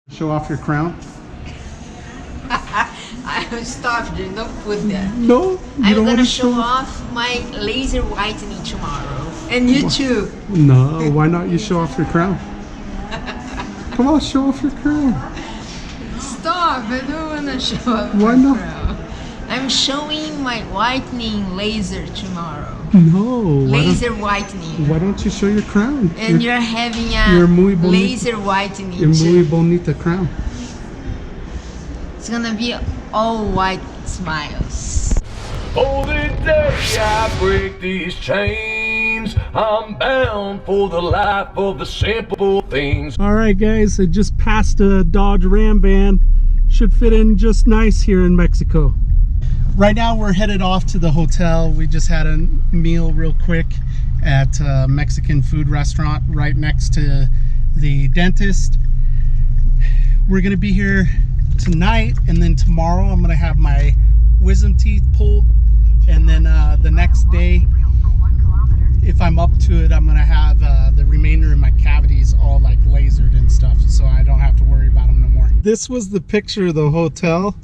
Show off your crown? I'm stopped. Don't put that. No, I'm gonna show off my laser whitening tomorrow, and you too. No, why not you show off your crown? Come on, show off your crown. Stop! I don't wanna show off Why my not? crown. I'm showing my whitening laser tomorrow. No. Laser whitening. Why don't you show your crown? And you're having your a muy bonita, laser whitening your too. muy bonita crown. It's gonna be all white smiles. Oh, the day I break these chains, I'm bound for the life of the simple things. All right, guys, I just passed a Dodge Ram van. Should fit in just nice here in Mexico. Right now we're headed off to the hotel. We just had a meal real quick at a Mexican food restaurant right next to the dentist. We're gonna be here tonight, and then tomorrow I'm gonna have my wisdom teeth pulled, and then the next day, if I'm up to it, I'm gonna have the remainder of my cavities all like lasered and stuff, so I don't have to worry about them no more. This was the picture of the hotel,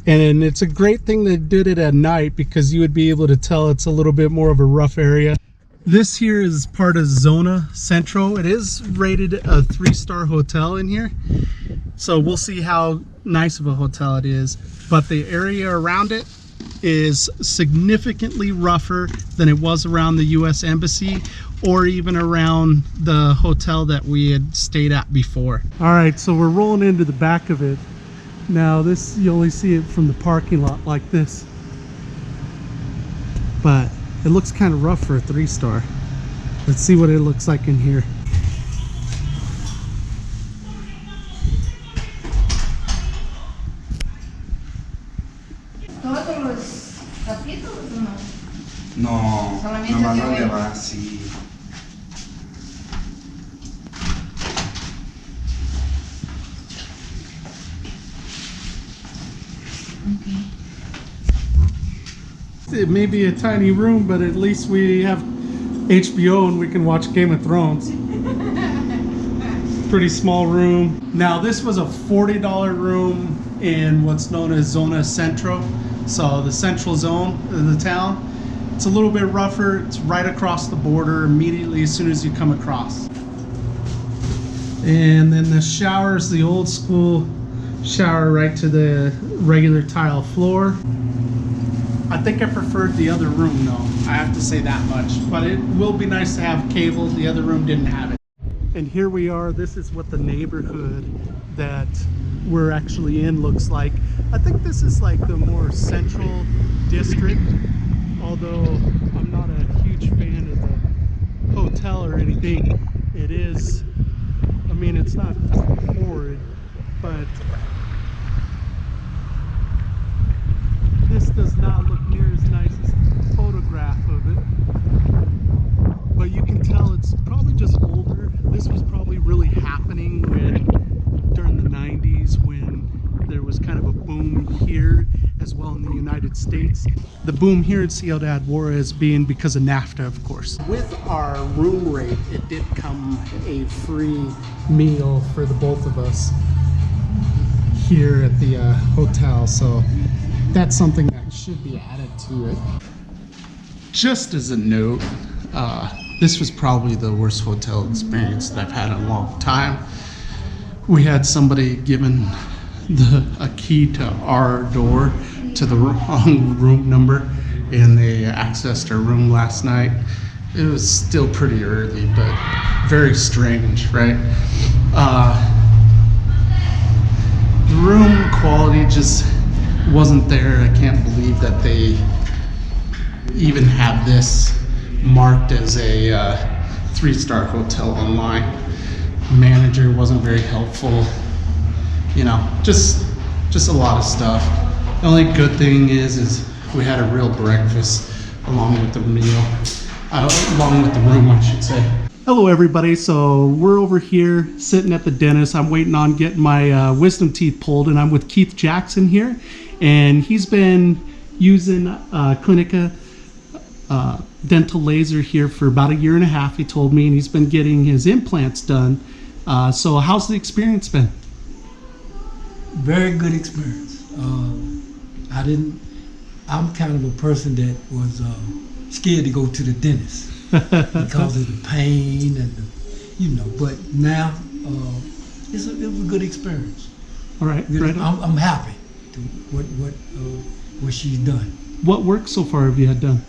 and it's a great thing they did it at night because you would be able to tell it's a little bit more of a rough area. This here is part of Zona Centro. It is rated a 3-star hotel in here, so we'll see how nice of a hotel it is, but the area around it is significantly rougher than it was around the US Embassy or even around the hotel that we had stayed at before. All right, so we're rolling into the back of it. Now this, you only see it from the parking lot like this, but it looks kind of rough for a 3-star. Let's see what it looks like in here. Todos los capítulos o no? No, Solamente nomás de lo hoy. que va así. It may be a tiny room, but at least we have HBO and we can watch Game of Thrones. Pretty small room. Now this was a $40 room in what's known as Zona Centro, so the central zone of the town. It's a little bit rougher. It's right across the border immediately as soon as you come across. And then the shower is the old school shower right to the regular tile floor. I think I preferred the other room though, I have to say that much, but it will be nice to have cable. The other room didn't have it. And here we are. This is what the neighborhood that we're actually in looks like. I think this is like the more central district, although I'm not a huge fan of the hotel or anything. It is, I mean, it's not horrid, but this does not look near as nice as the photograph of it. But you can tell it's probably just older. This was probably really happening during the 90s when there was kind of a boom here as well in the United States. The boom here in Ciudad Juarez being because of NAFTA, of course. With our room rate, it did come a free meal for the both of us here at the hotel, so that's something that should be added to it. Just as a note, this was probably the worst hotel experience that I've had in a long time. We had somebody given a key to our door to the wrong room number, and they accessed our room last night. It was still pretty early, but very strange, right? The room quality just wasn't there. I can't believe that they even have this marked as a 3-star hotel online. Manager wasn't very helpful, you know, just a lot of stuff. The only good thing is we had a real breakfast along with the meal, along with the room, I should say. Hello everybody, so we're over here sitting at the dentist. I'm waiting on getting my wisdom teeth pulled, and I'm with Keith Jackson here, and he's been using Clinica dental laser here for about 1.5 years, he told me, and he's been getting his implants done. So how's the experience been? very good experience. I'm kind of a person that was scared to go to the dentist because of the pain and but now it was a good experience. All right, right on. I'm happy to what she's done. What work so far have you had done?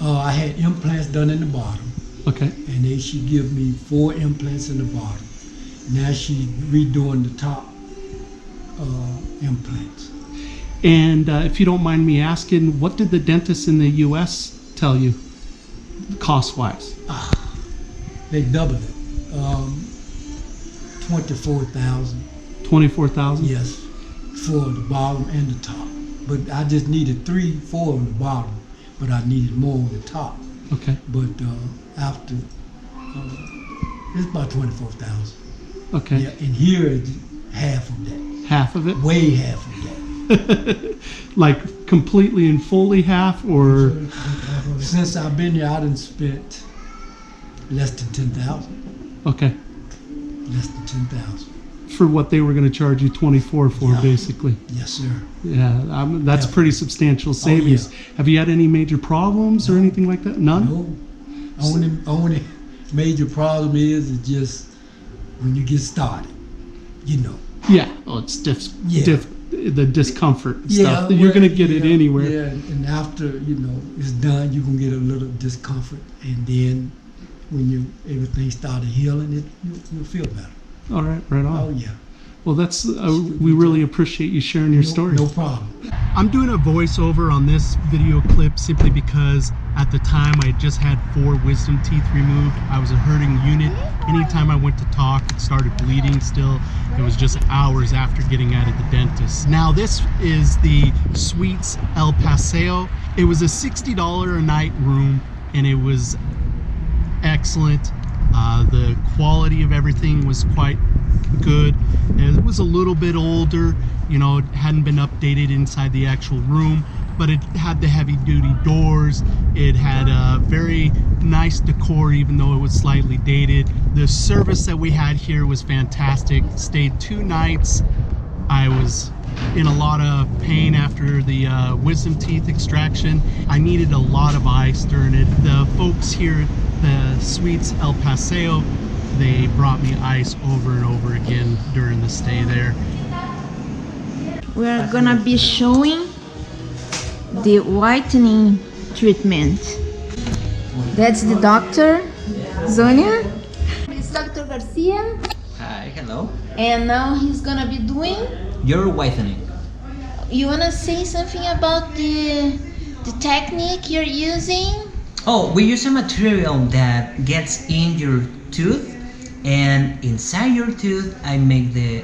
I had implants done in the bottom. Okay. And then she give me 4 implants in the bottom. Now she's redoing the top implants. And if you don't mind me asking, what did the dentists in the U.S. tell you, cost-wise? They doubled it. 24,000. 24,000. Yes, for the bottom and the top. But I just needed 3-4 on the bottom, but I needed more on the top. Okay. But after it's about 24,000. Okay. Yeah, and here is half of that. Half of it? Way half of that. Like completely and fully half, or? Since I've been here, I done spent less than 10,000. Okay. Less than 10,000. For what they were going to charge you 24 for, Yeah. basically. Yes, sir. Yeah, that's Yeah. pretty substantial savings. yeah. Have you had any major problems or anything like that? None? No. Only major problem is just when you get started, Yeah. Oh, it's Yeah. the discomfort and stuff. You're well, going to get it anywhere. Yeah, and after it's done, you're gonna get a little discomfort, and then when everything started healing, you'll feel better. All right, right on. Oh yeah. Well, that's we really appreciate you sharing your story. No problem. I'm doing a voiceover on this video clip simply because at the time I just had 4 wisdom teeth removed. I was a hurting unit. Anytime I went to talk, it started bleeding still. It was just hours after getting out of the dentist. Now this is the Suites El Paseo. It was a $60 a night room and it was excellent. The quality of everything was quite good. It was a little bit older, it hadn't been updated inside the actual room, but it had the heavy duty doors. It had a very nice decor, even though it was slightly dated. The service that we had here was fantastic. Stayed 2 nights. I was in a lot of pain after the wisdom teeth extraction. I needed a lot of ice during it. The folks here at the Suites El Paseo, they brought me ice over and over again during the stay there. We are gonna be showing the whitening treatment. That's the doctor, Zonia. It's Dr. Garcia, Hi, hello. and now he's gonna be doing. You're whitening. You wanna say something about the technique you're using? Oh, we use a material that gets in your tooth, and inside your tooth I make the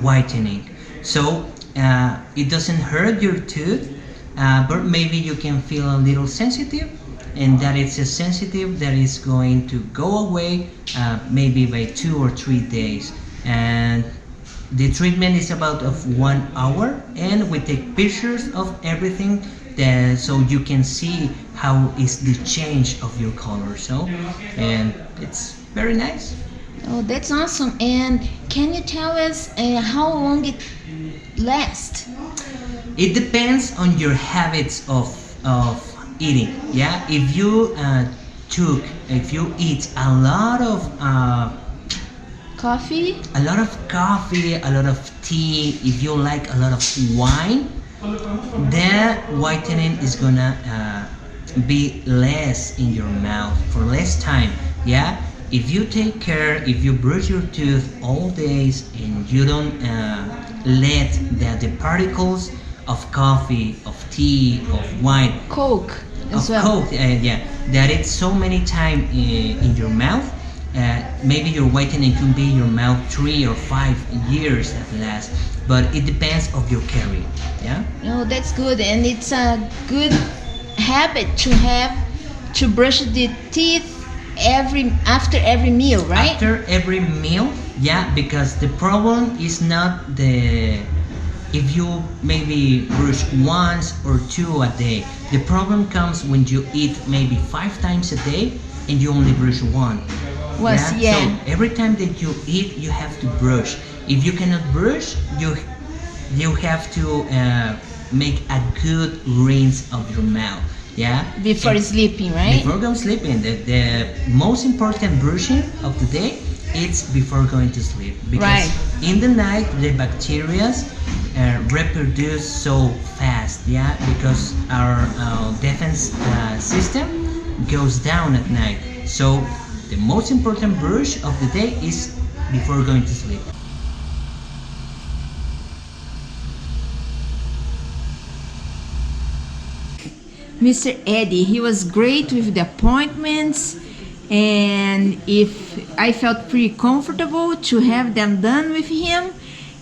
whitening. So it doesn't hurt your tooth, but maybe you can feel a little sensitive, and that it's a sensitive that is going to go away maybe by 2 or 3 days. And the treatment is about of 1 hour, and we take pictures of everything so you can see how is the change of your color. And it's very nice. Oh, that's awesome. And can you tell us how long it lasts? It depends on your habits of eating. Yeah, if you eat a lot of Coffee? a lot of tea, if you like a lot of wine, the whitening is gonna be less in your mouth for less time. Yeah, if you take care, if you brush your tooth all days and you don't let the particles of coffee, of tea, of wine, Coke as of well. Coke, that it's so many time in your mouth, maybe your whitening could be in your mouth 3 or 5 years at last, but it depends of your caring. Yeah. Oh, that's good. And it's a good habit to have to brush the teeth after every meal, right? After every meal, yeah, because the problem is not if you maybe brush once or 2 a day. The problem comes when you eat maybe 5 times a day and you only brush 1. Yeah. So every time that you eat, you have to brush. If you cannot brush, you you have to make a good rinse of your mouth. Yeah. Before And sleeping, right? Before going sleeping, the most important brushing of the day it's before going to sleep, because Right. in the night the bacteria reproduce so fast, yeah, because our defense system goes down at night. So the most important brush of the day is before going to sleep. Mr. Eddie, he was great with the appointments, and if I felt pretty comfortable to have them done with him,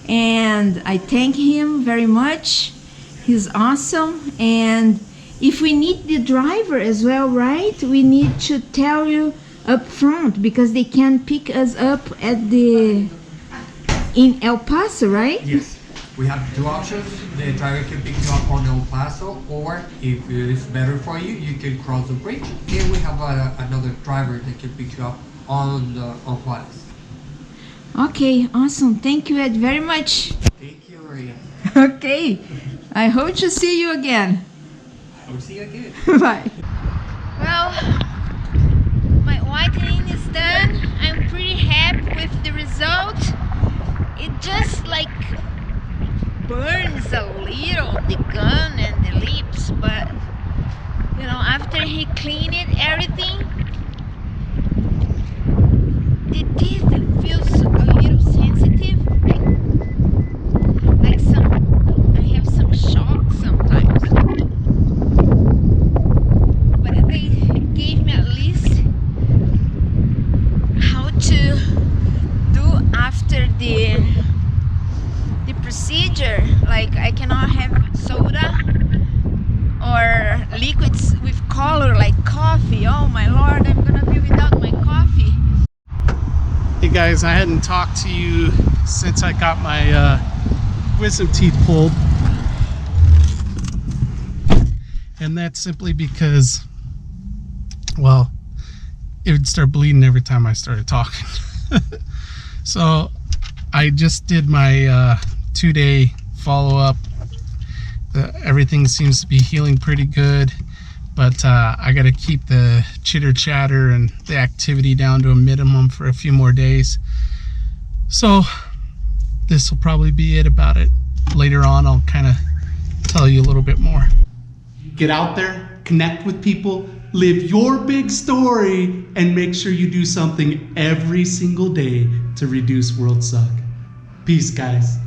and I thank him very much. He's awesome. And if we need the driver as well, right, we need to tell you up front, because they can pick us up at in El Paso, right? Yes, we have two options. The driver can pick you up on El Paso, or if it's better for you, you can cross the bridge. And we have another driver that can pick you up on Juarez. Okay, awesome. Thank you, Ed, very much. Thank you, Maria. Okay, I hope to see you again. I will see you again. Bye. Well, my whitening is done. I'm pretty happy with the result. It just like burns a little the gun and the lips, but you know, after he cleaned it, everything, the teeth feels a little sensitive, like I have some shock sometimes. But they gave me at least how to do after the procedure. Like I cannot have soda or liquids with color like coffee. Oh my lord, I'm gonna be without my coffee. Hey guys, I hadn't talked to you since I got my wisdom teeth pulled. And that's simply because, well, it would start bleeding every time I started talking. So I just did my 2-day follow-up. Everything seems to be healing pretty good, but I got to keep the chitter chatter and the activity down to a minimum for a few more days. So this will probably be it about it. Later on I'll kind of tell you a little bit more. Get out there, connect with people, live your big story, and make sure you do something every single day to reduce world suck. Peace, guys.